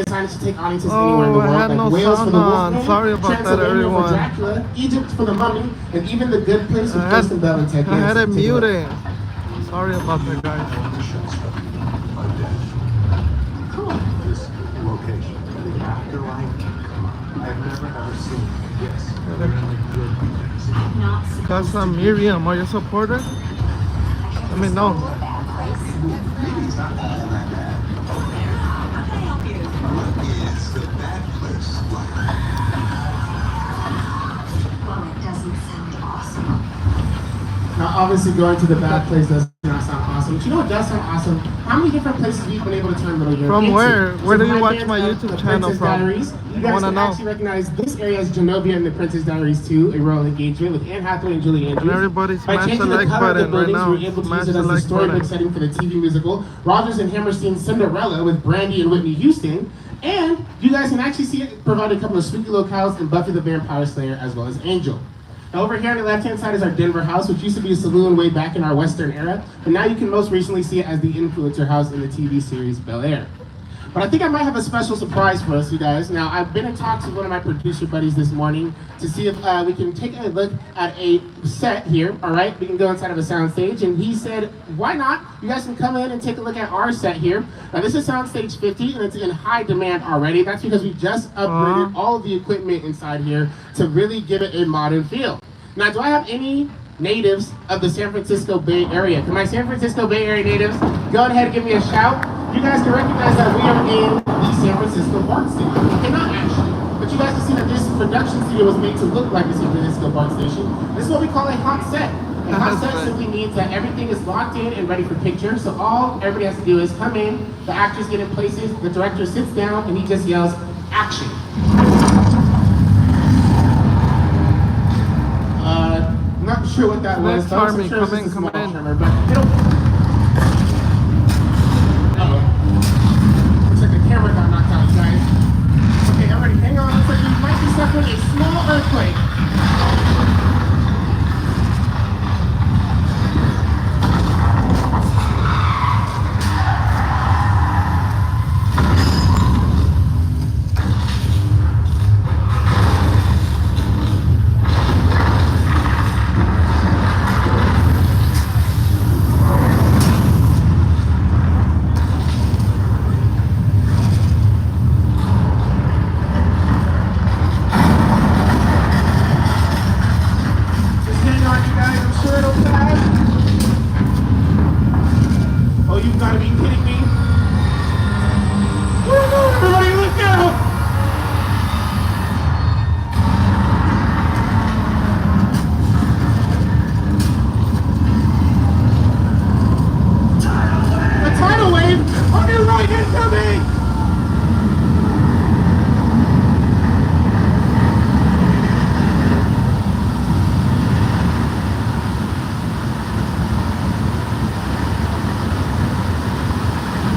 decided to take audiences anywhere in the Oh, I world, had like no Wales for sound the on. Wolfman, Sorry about that, Transylvania for everyone. Dracula, Egypt for the Mummy, and even The Good Place with Kristen Bell and Ted I had Danson. it Take a look. muted. Sorry about that, guys. This location, the afterlife. I've never ever seen this. Casa Miriam, are you a supporter? Let me know. Maybe it's not that bad. What is the bad place like? Well, it doesn't sound awesome. Now, obviously, going to the bad place does not sound awesome. But you know what does sound awesome? How many different places we've been able to turn Little Europe From into? where? Where do you my watch fans my of YouTube the channel Princess from? Diaries, you guys Wanna can know. actually recognize this area as Genovia and the Princess Diaries 2, a royal engagement with Anne Hathaway and Julie Andrews. And everybody By smash changing the the like color of the button right buildings, now. we were able to Smash use it the as the like storybook button. setting for the TV musical Rodgers and Hammerstein's Cinderella with Brandy and Whitney Houston. And you guys can actually see it provide a couple of spooky locales in Buffy the Vampire Slayer as well as Angel. Now over here on the left-hand side is our Denver house, which used to be a saloon way back in our Western era, but now you can most recently see it as the influencer house in the TV series Bel Air. But I think I might have a special surprise for us, you guys. Now, I've been in talks with one of my producer buddies this morning to see if we can take a look at a set here, all right? We can go inside of a sound stage, and he said, why not? You guys can come in and take a look at our set here. Now, this is Soundstage 50, and it's in high demand already. That's because we just upgraded all of the equipment inside here to really give it a modern feel. Now, do I have any natives of the San Francisco Bay Area? Can my San Francisco Bay Area natives go ahead and give me a shout? You guys can recognize that we are in the San Francisco Bart Station. Okay, not actually, but you guys can see that this production studio was made to look like the San Francisco Bart Station. This is what we call a hot set. A hot set simply means that everything is locked in and ready for picture. So all everybody has to do is come in, the actors get in places, the director sits down, and he just yells, action. Not sure what that was. Next Folks. Army, I'm sure come it's in, just a come small in. tremor, but it'll... Looks like the camera got knocked out, you guys. Okay, everybody, hang on. Looks like we might be suffering a small earthquake. Just hang on, you guys. I'm sure it'll pass. Oh, you've got to be kidding me. Everybody look out! A tidal wave on your right incoming!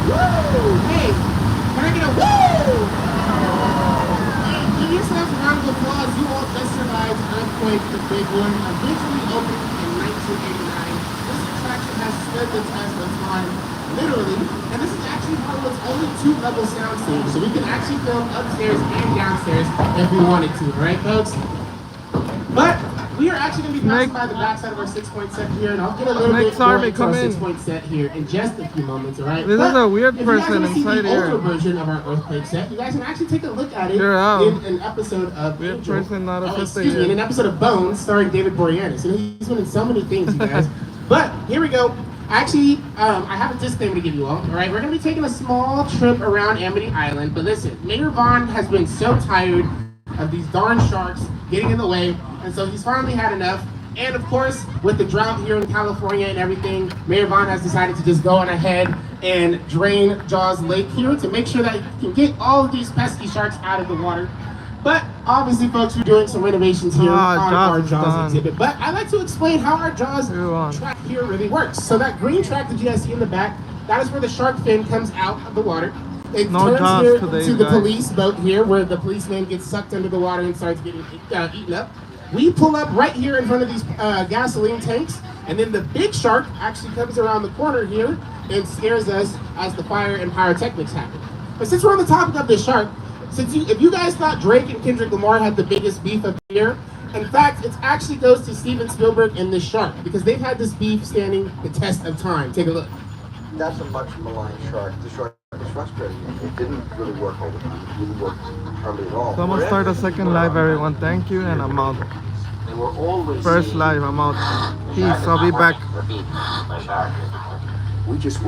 Woo! Hey, can I get a woo? Hey, give yourselves a round of applause. You all just survived Earthquake, the big one, originally opened in 1989. This attraction has stood the test of time, literally. And this is actually Hollywood's only two-level sound stage, so we can actually film upstairs and downstairs if we wanted to, all right, folks? But we are actually going to be passing by the backside of our 6-point set here, and I'll get a little bit Next more Army, into our come in. 6-point set here in just a few moments, all right? This But is a weird if you guys person wanna see inside the here. older version of our Earthquake set, you guys can actually take a look at it You're out. in an episode of Weird Angel. person, not assisted excuse me, here. in an episode of Bones starring David Boreanaz. You know, he's been in so many things, you guys. But here we go. Actually, I have a disclaimer to give you all. All right, we're going to be taking a small trip around Amity Island. But listen, Mayor Vaughn has been so tired of these darn sharks getting in the way, and so he's finally had enough. And of course, with the drought here in California and everything, Mayor Vaughn has decided to just go on ahead and drain Jaws Lake here to make sure that he can get all of these pesky sharks out of the water. But obviously, folks, we're doing some renovations here on our Jaws is Jaws done. exhibit. But I'd like to explain how our Jaws Move on. track here really works. So that green track that you guys see in the back, that is where the shark fin comes out of the water. It No turns Jaws here today, to the guys. police boat here, where the policeman gets sucked under the water and starts getting eaten up. We pull up right here in front of these gasoline tanks, and then the big shark actually comes around the corner here and scares us as the fire and pyrotechnics happen. But since we're on the topic of the shark, if you guys thought Drake and Kendrick Lamar had the biggest beef of the year, in fact, it actually goes to Steven Spielberg and the shark because they've had this beef standing the test of time. Take a look. That's a much maligned shark. The shark is frustrating. It didn't really work all the time. It didn't work hardly at all. So I'm gonna start a second live, everyone. Thank you, and I'm out. They were always First live, I'm out. Peace. I'll be back. Repeat, my shark. We just